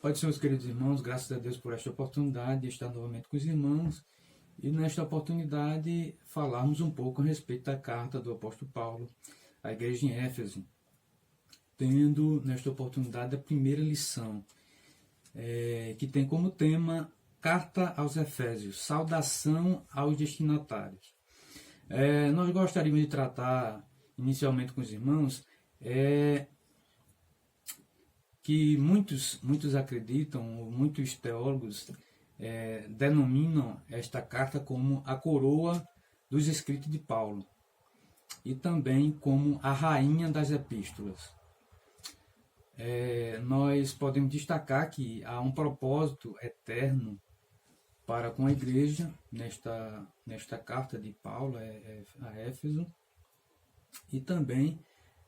Pai do Senhor, meus queridos irmãos, graças a Deus por esta oportunidade de estar novamente com os irmãos e nesta oportunidade falarmos um pouco a respeito da carta do apóstolo Paulo à igreja em Éfeso, tendo nesta oportunidade a primeira lição, que tem como tema Carta aos Efésios, saudação aos destinatários. Nós gostaríamos de tratar inicialmente com os irmãos que muitos acreditam, muitos teólogos denominam esta carta como a coroa dos escritos de Paulo e também como a rainha das epístolas. Nós podemos destacar que há um propósito eterno para com a igreja nesta carta de Paulo a Éfeso, e também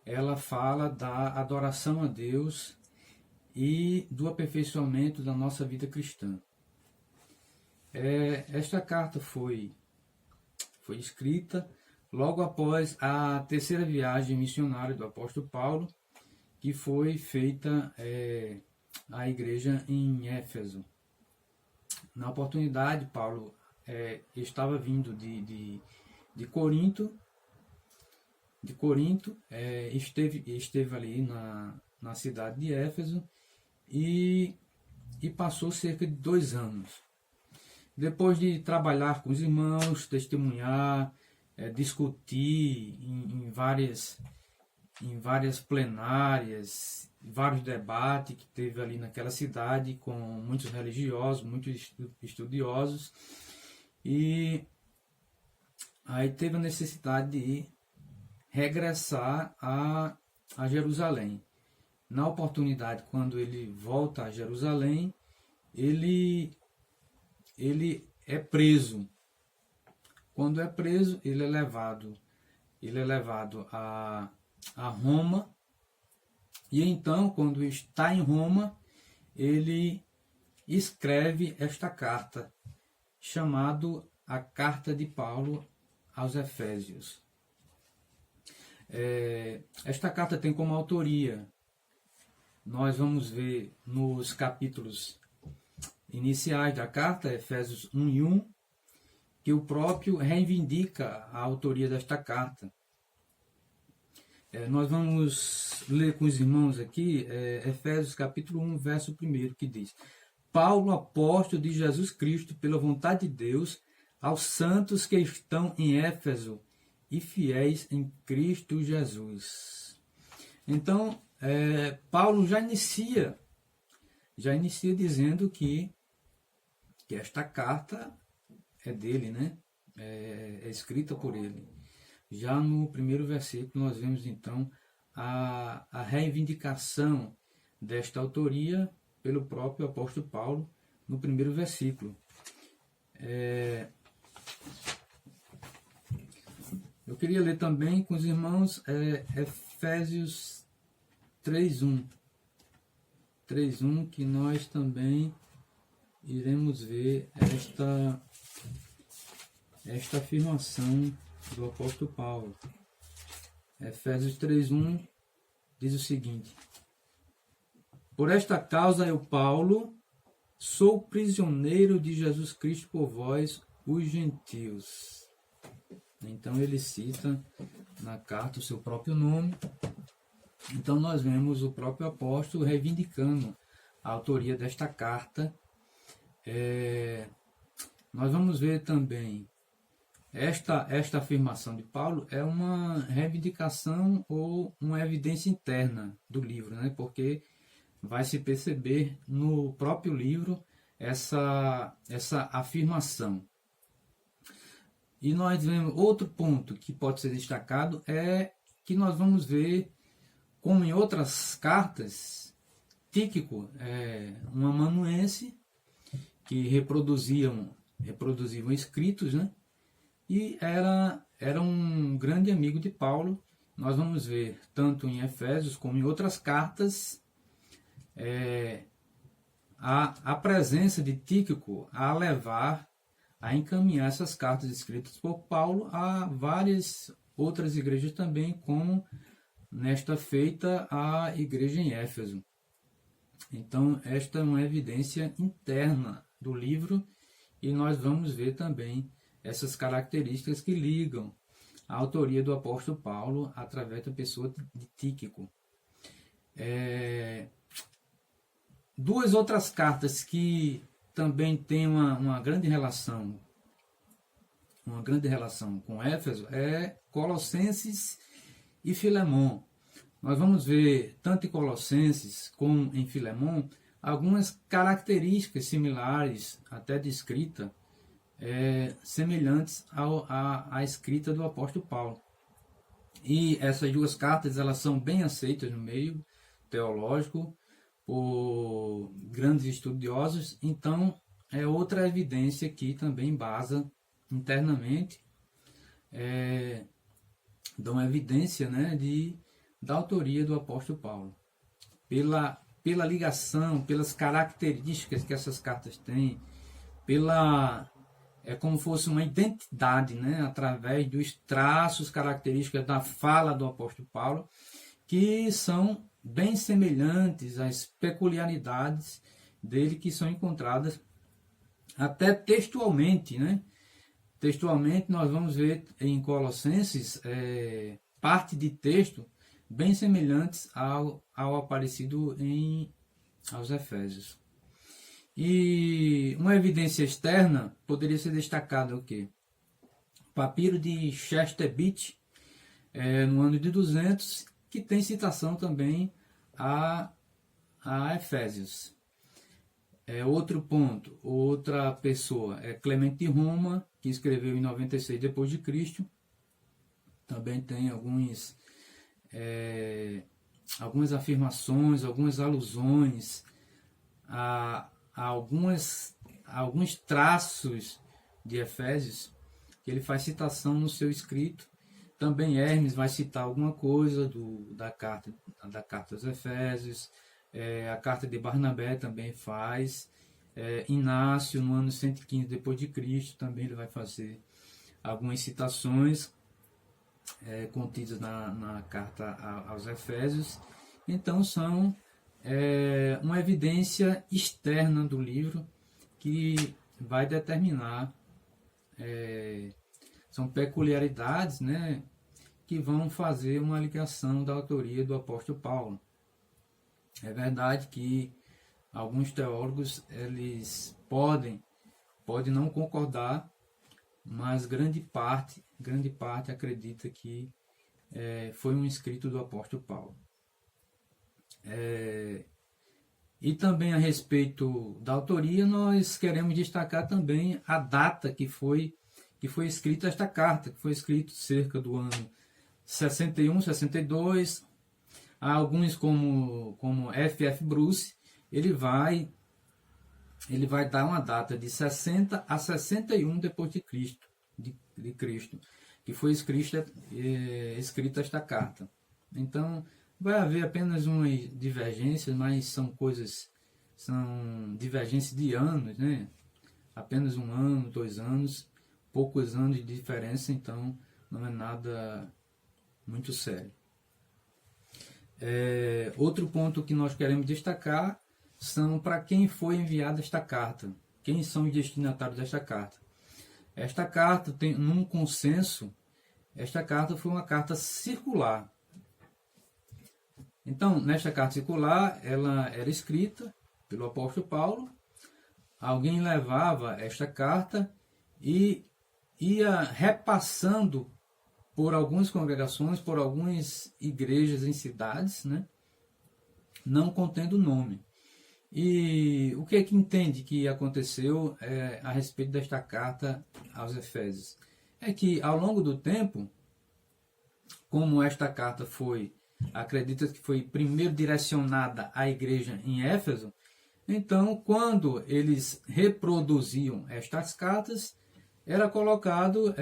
ela fala da adoração a Deus e do aperfeiçoamento da nossa vida cristã. Esta carta foi escrita logo após a terceira viagem missionária do apóstolo Paulo, que foi feita à igreja em Éfeso. Na oportunidade, Paulo estava vindo de Corinto, esteve ali na cidade de Éfeso e passou cerca de 2 anos. Depois de trabalhar com os irmãos, testemunhar, discutir em várias plenárias, vários debates que teve ali naquela cidade com muitos religiosos, muitos estudiosos, e aí teve a necessidade de regressar a Jerusalém. Na oportunidade, quando ele volta a Jerusalém, ele é preso. Quando é preso, ele é levado a Roma, e então, quando está em Roma, ele escreve esta carta, chamada a Carta de Paulo aos Efésios. Esta carta tem como autoria, nós vamos ver nos capítulos iniciais da carta, Efésios 1 e 1, que o próprio reivindica a autoria desta carta. Nós vamos ler com os irmãos aqui, Efésios capítulo 1, verso 1, que diz: Paulo, apóstolo de Jesus Cristo, pela vontade de Deus, aos santos que estão em Éfeso e fiéis em Cristo Jesus. Então, Paulo já inicia dizendo que esta carta é dele, né? É escrita por ele. Já no primeiro versículo nós vemos então a reivindicação desta autoria pelo próprio apóstolo Paulo no primeiro versículo. Eu queria ler também com os irmãos Efésios 3:1, que nós também iremos ver esta afirmação do apóstolo Paulo. Efésios 3:1 diz o seguinte: Por esta causa eu, Paulo, sou prisioneiro de Jesus Cristo por vós, os gentios. Então ele cita na carta o seu próprio nome. Então nós vemos o próprio apóstolo reivindicando a autoria desta carta. Nós vamos ver também esta afirmação de Paulo é uma reivindicação ou uma evidência interna do livro, né? Porque vai se perceber no próprio livro essa afirmação. E nós vemos outro ponto que pode ser destacado, é que nós vamos ver, como em outras cartas, Tíquico, um amanuense que reproduziam escritos, né? E era um grande amigo de Paulo. Nós vamos ver, tanto em Efésios como em outras cartas, a presença de Tíquico a encaminhar essas cartas escritas por Paulo a várias outras igrejas também, como nesta feita a igreja em Éfeso. Então, esta é uma evidência interna do livro e nós vamos ver também essas características que ligam a autoria do apóstolo Paulo através da pessoa de Tíquico. Duas outras cartas que também têm uma grande relação com Éfeso é Colossenses e Filemon. Nós vamos ver tanto em Colossenses como em Filemon algumas características similares, até de escrita, semelhantes à escrita do apóstolo Paulo. E essas duas cartas elas são bem aceitas no meio teológico por grandes estudiosos, então é outra evidência que também embasa internamente, dão evidência, né, da autoria do apóstolo Paulo. Pela ligação, pelas características que essas cartas têm, é como fosse uma identidade, né, através dos traços, características da fala do apóstolo Paulo, que são bem semelhantes às peculiaridades dele que são encontradas até textualmente, né? Textualmente nós vamos ver em Colossenses parte de texto bem semelhantes ao aparecido aos Efésios. E uma evidência externa poderia ser destacada o quê? O papiro de Chester Beatty, no ano de 200, que tem citação também a Efésios. Outro ponto, outra pessoa é Clemente de Roma, que escreveu em 96 depois de Cristo. Também tem algumas afirmações, algumas alusões a alguns traços de Efésios, que ele faz citação no seu escrito. Também Hermes vai citar alguma coisa da carta aos Efésios. A carta de Barnabé também faz. Inácio, no ano 115 depois de Cristo, também ele vai fazer algumas citações contidas na carta aos Efésios. Então são uma evidência externa do livro que vai determinar, são peculiaridades, né, que vão fazer uma ligação da autoria do apóstolo Paulo. É verdade que alguns teólogos eles podem não concordar, mas grande parte acredita que foi um escrito do apóstolo Paulo. E também a respeito da autoria, nós queremos destacar também a data que foi escrita esta carta, que foi escrito cerca do ano 61, 62. Há alguns como F.F. Bruce, ele vai dar uma data de 60 a 61 depois de Cristo, que foi escrita esta carta. Então, vai haver apenas umas divergências, mas são divergências de anos, né? Apenas 1 ano, 2 anos, poucos anos de diferença, então não é nada muito sério. Outro ponto que nós queremos destacar são para quem foi enviada esta carta, quem são os destinatários desta carta. Esta carta tem num consenso, esta carta foi uma carta circular. Então, nesta carta circular, ela era escrita pelo apóstolo Paulo, alguém levava esta carta e ia repassando por algumas congregações, por algumas igrejas em cidades, né? Não contendo nome. E o que é que entende que aconteceu a respeito desta carta aos Efésios? É que ao longo do tempo, como esta carta acredita que foi primeiro direcionada à igreja em Éfeso, então quando eles reproduziam estas cartas, era colocado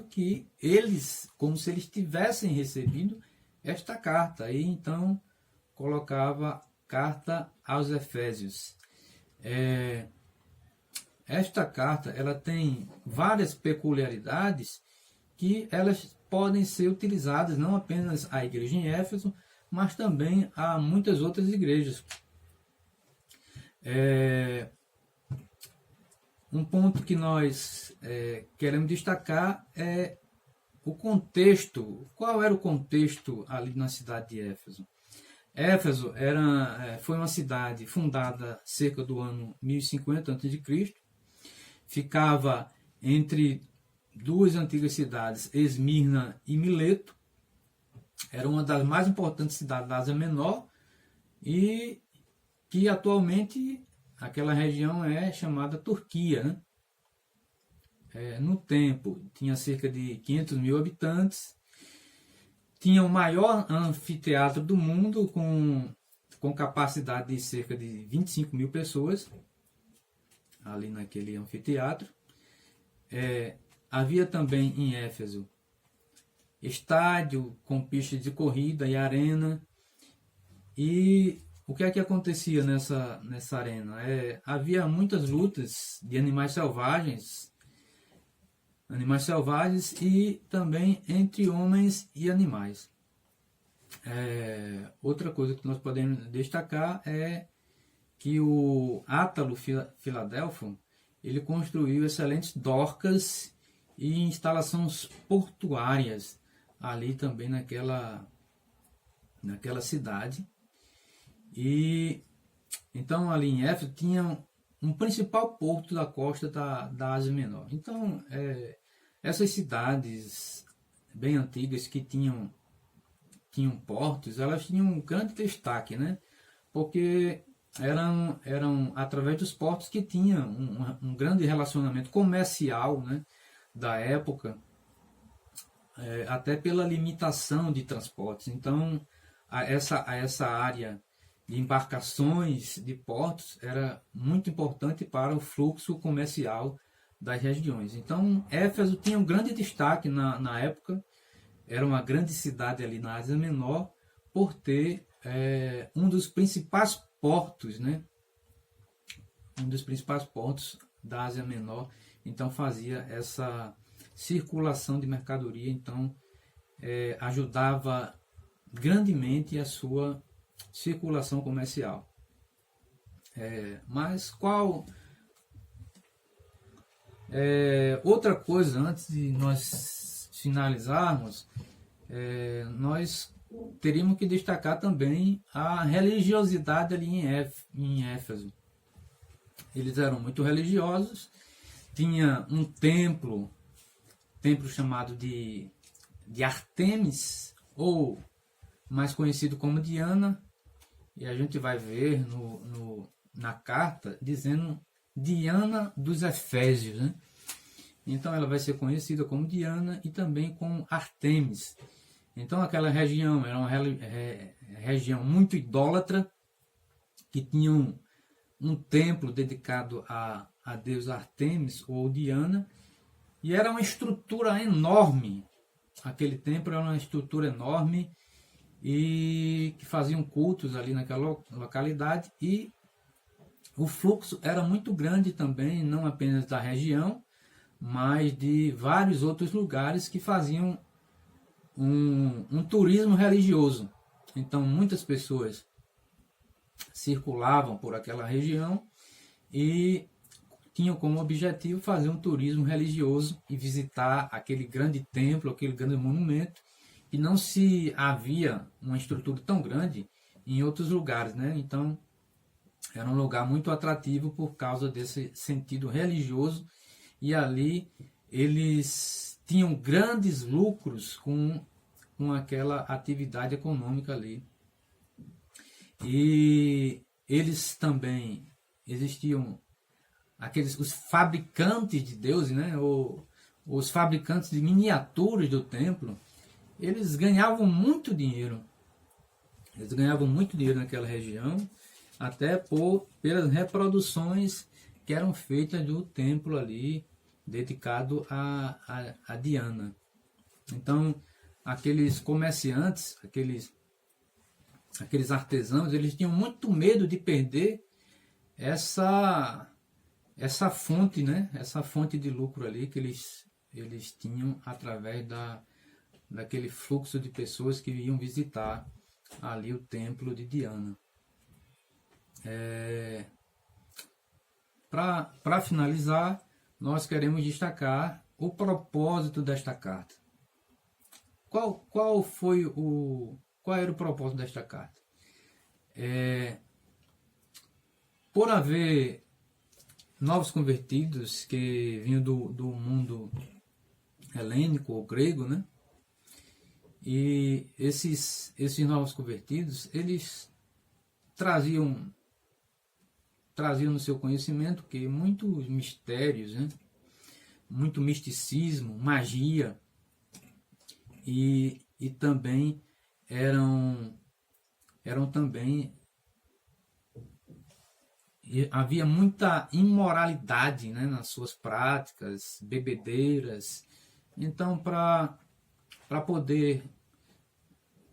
que eles, como se eles tivessem recebido esta carta, e então colocava carta aos Efésios. Esta carta ela tem várias peculiaridades que elas podem ser utilizadas não apenas à igreja em Éfeso, mas também a muitas outras igrejas. Um ponto que nós queremos destacar é o contexto. Qual era o contexto ali na cidade de Éfeso? Éfeso foi uma cidade fundada cerca do ano 1050 a.C., ficava entre duas antigas cidades, Esmirna e Mileto. Era uma das mais importantes cidades da Ásia Menor e que atualmente aquela região é chamada Turquia, né? No tempo tinha cerca de 500 mil habitantes, tinha o maior anfiteatro do mundo com capacidade de cerca de 25 mil pessoas ali naquele anfiteatro. Havia também em Éfeso estádio com pistas de corrida e arena. E o que é que acontecia nessa arena? Havia muitas lutas de animais selvagens e também entre homens e animais. Outra coisa que nós podemos destacar é que o Átalo Filadelfo ele construiu excelentes docas e instalações portuárias ali também naquela cidade. E então ali em Éfeso tinha um principal porto da costa da Ásia Menor. Então essas cidades bem antigas que tinham portos, elas tinham um grande destaque, né? Porque eram através dos portos que tinham um grande relacionamento comercial, né, da época, até pela limitação de transportes. Então essa área de embarcações de portos era muito importante para o fluxo comercial das regiões. Então Éfeso tinha um grande destaque na época, era uma grande cidade ali na Ásia Menor por ter um dos principais portos, né? Um dos principais portos da Ásia Menor, então fazia essa circulação de mercadoria, então ajudava grandemente a sua circulação comercial. Mas qual outra coisa, antes de nós finalizarmos, nós teríamos que destacar também a religiosidade ali em Éfeso. Eles eram muito religiosos, tinha um templo chamado de Artemis, ou mais conhecido como Diana, e a gente vai ver na carta dizendo Diana dos Efésios, né? Então ela vai ser conhecida como Diana e também como Artemis. Então aquela região era uma região muito idólatra, que tinha um templo dedicado a deusa Artemis ou Diana, e era uma estrutura enorme. Aquele templo era uma estrutura enorme e que faziam cultos ali naquela localidade, e o fluxo era muito grande também, não apenas da região, mas de vários outros lugares que faziam um turismo religioso. Então muitas pessoas circulavam por aquela região e tinham como objetivo fazer um turismo religioso e visitar aquele grande templo, aquele grande monumento, e não se havia uma estrutura tão grande em outros lugares, né? Então era um lugar muito atrativo por causa desse sentido religioso, e ali eles tinham grandes lucros com aquela atividade econômica ali. E eles também existiam os fabricantes de deuses, né? Os fabricantes de miniaturas do templo. Eles ganhavam muito dinheiro. Eles ganhavam muito dinheiro naquela região, até pelas reproduções que eram feitas do templo ali, dedicado a Diana. Então, aqueles comerciantes, aqueles artesãos, eles tinham muito medo de perder essa fonte, né? Essa fonte de lucro ali que eles tinham através daquele fluxo de pessoas que iam visitar ali o templo de Diana. Para finalizar, nós queremos destacar o propósito desta carta. Qual era o propósito desta carta? Por haver novos convertidos que vinham do mundo helênico ou grego, né? E esses novos convertidos, eles traziam no seu conhecimento que muitos mistérios, né? Muito misticismo, magia, e também eram também havia muita imoralidade, né, nas suas práticas, bebedeiras. Então, para poder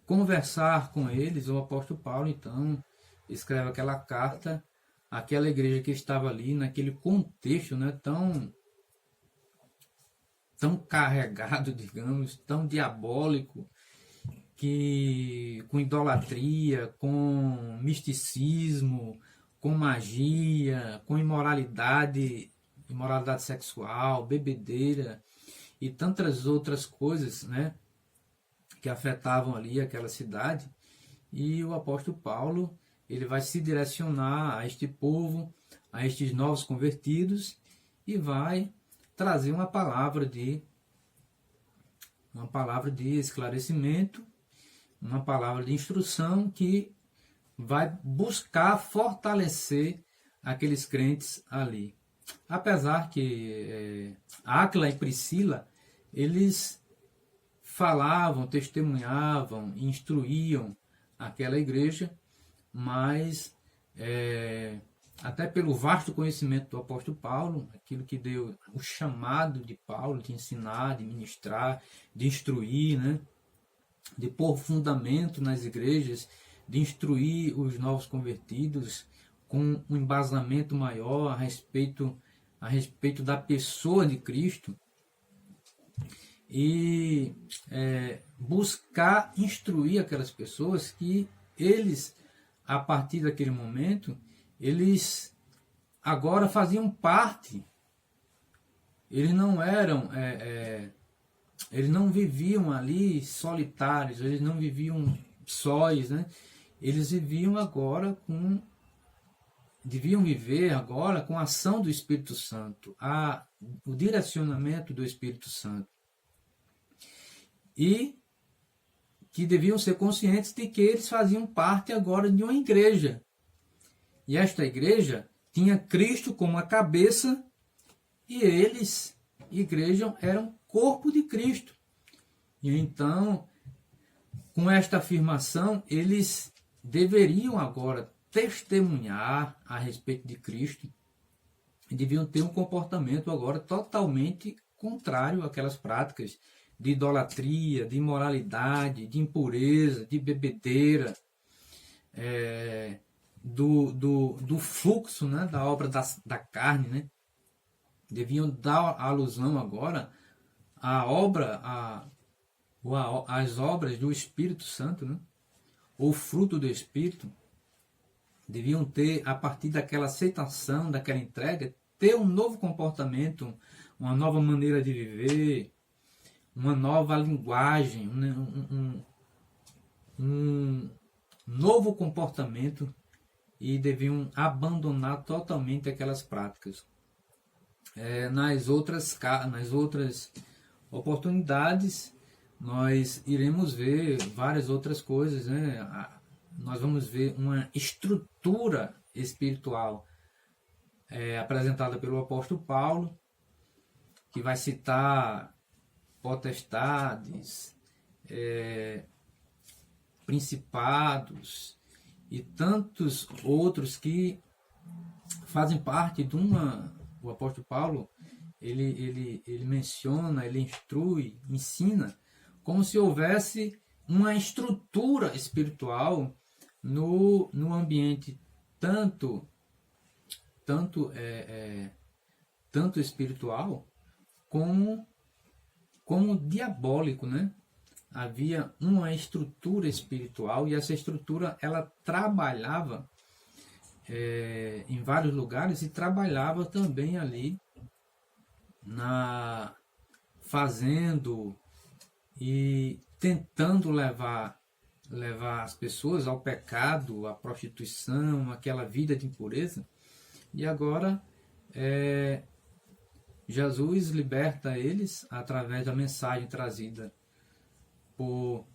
conversar com eles, o apóstolo Paulo, então, escreve aquela carta àquela igreja que estava ali, naquele contexto, né, tão carregado, digamos, tão diabólico, que com idolatria, com misticismo, com magia, com imoralidade sexual, bebedeira e tantas outras coisas, né, que afetavam ali aquela cidade. E o apóstolo Paulo, ele vai se direcionar a este povo, a estes novos convertidos, e vai trazer uma palavra de esclarecimento, uma palavra de instrução que vai buscar fortalecer aqueles crentes ali. Apesar que Áquila e Priscila, eles falavam, testemunhavam, instruíam aquela igreja, mas até pelo vasto conhecimento do apóstolo Paulo, aquilo que deu o chamado de Paulo de ensinar, de ministrar, de instruir, né? De pôr fundamento nas igrejas, de instruir os novos convertidos com um embasamento maior a respeito da pessoa de Cristo, e buscar instruir aquelas pessoas que eles, a partir daquele momento, eles agora faziam parte, eles não eram, eles não viviam ali solitários, eles não viviam sós, né? Eles deviam viver agora com a ação do Espírito Santo, o direcionamento do Espírito Santo. E que deviam ser conscientes de que eles faziam parte agora de uma igreja. E esta igreja tinha Cristo como a cabeça, e eles, igreja, eram corpo de Cristo. E então, com esta afirmação, eles deveriam agora testemunhar a respeito de Cristo, e deviam ter um comportamento agora totalmente contrário àquelas práticas de idolatria, de imoralidade, de impureza, de bebedeira, do fluxo, né, da obra da carne, né? Deviam dar alusão agora à obra, às obras do Espírito Santo, né? Ou fruto do Espírito. Deviam ter, a partir daquela aceitação, daquela entrega, ter um novo comportamento, uma nova maneira de viver, uma nova linguagem, um novo comportamento, e deviam abandonar totalmente aquelas práticas. Nas outras oportunidades, nós iremos ver várias outras coisas, né? Nós vamos ver uma estrutura espiritual apresentada pelo apóstolo Paulo, que vai citar potestades, principados e tantos outros que fazem parte de o apóstolo Paulo, ele menciona, ele instrui, ensina, como se houvesse uma estrutura espiritual no ambiente tanto espiritual como diabólico, né? havia uma estrutura espiritual, e essa estrutura ela trabalhava em vários lugares, e trabalhava também ali fazendo e tentando levar as pessoas ao pecado, à prostituição, aquela vida de impureza. E agora Jesus liberta eles através da mensagem trazida por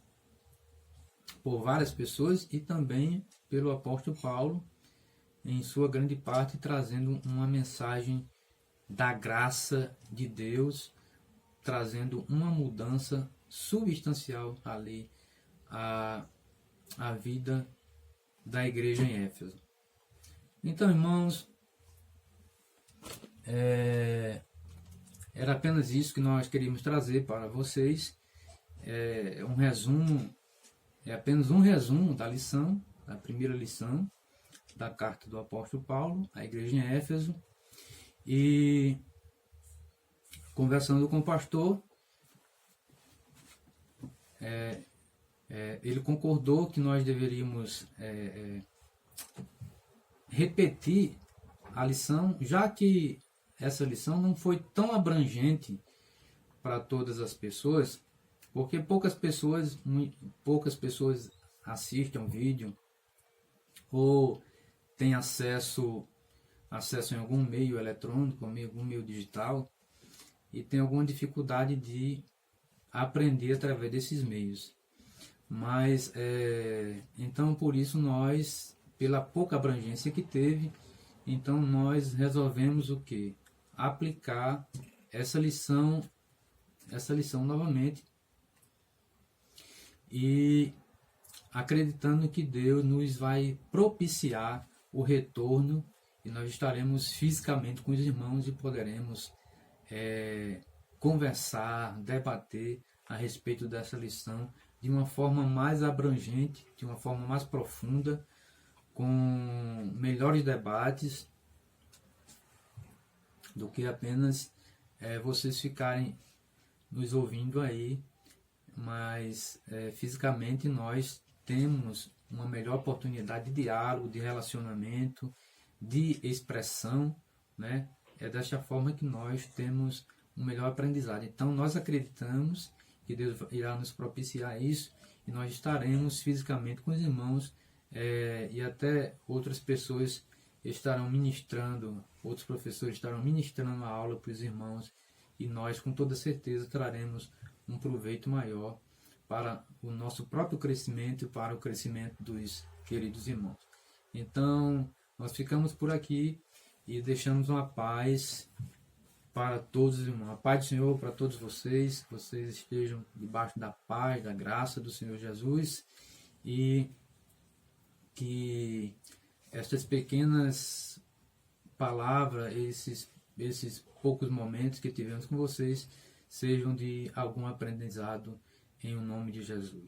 várias pessoas, e também pelo apóstolo Paulo, em sua grande parte trazendo uma mensagem da graça de Deus, trazendo uma mudança substancial ali à vida da igreja em Éfeso. Então, irmãos, era apenas isso que nós queríamos trazer para vocês. É apenas um resumo da lição, da primeira lição da carta do apóstolo Paulo à igreja em Éfeso. E conversando com o pastor, ele concordou que nós deveríamos repetir a lição, já que essa lição não foi tão abrangente para todas as pessoas, porque poucas pessoas assistem ao vídeo ou têm acesso em algum meio eletrônico, algum meio digital, e tem alguma dificuldade de aprender através desses meios. Mas, então, por isso nós, pela pouca abrangência que teve, então nós resolvemos o quê? Aplicar essa lição novamente, e acreditando que Deus nos vai propiciar o retorno, e nós estaremos fisicamente com os irmãos e poderemos conversar, debater a respeito dessa lição de uma forma mais abrangente, de uma forma mais profunda, com melhores debates, do que apenas vocês ficarem nos ouvindo aí, mas fisicamente nós temos uma melhor oportunidade de diálogo, de relacionamento, de expressão, né? É desta forma que nós temos um melhor aprendizado. Então nós acreditamos que Deus irá nos propiciar isso, e nós estaremos fisicamente com os irmãos, e até outras pessoas estarão ministrando, outros professores estarão ministrando a aula para os irmãos, e nós com toda certeza traremos um proveito maior para o nosso próprio crescimento e para o crescimento dos queridos irmãos. Então, nós ficamos por aqui e deixamos uma paz para todos os irmãos. A paz do Senhor para todos vocês, que vocês estejam debaixo da paz, da graça do Senhor Jesus, e que estas pequenas palavras, esses poucos momentos que tivemos com vocês, sejam de algum aprendizado, em o nome de Jesus.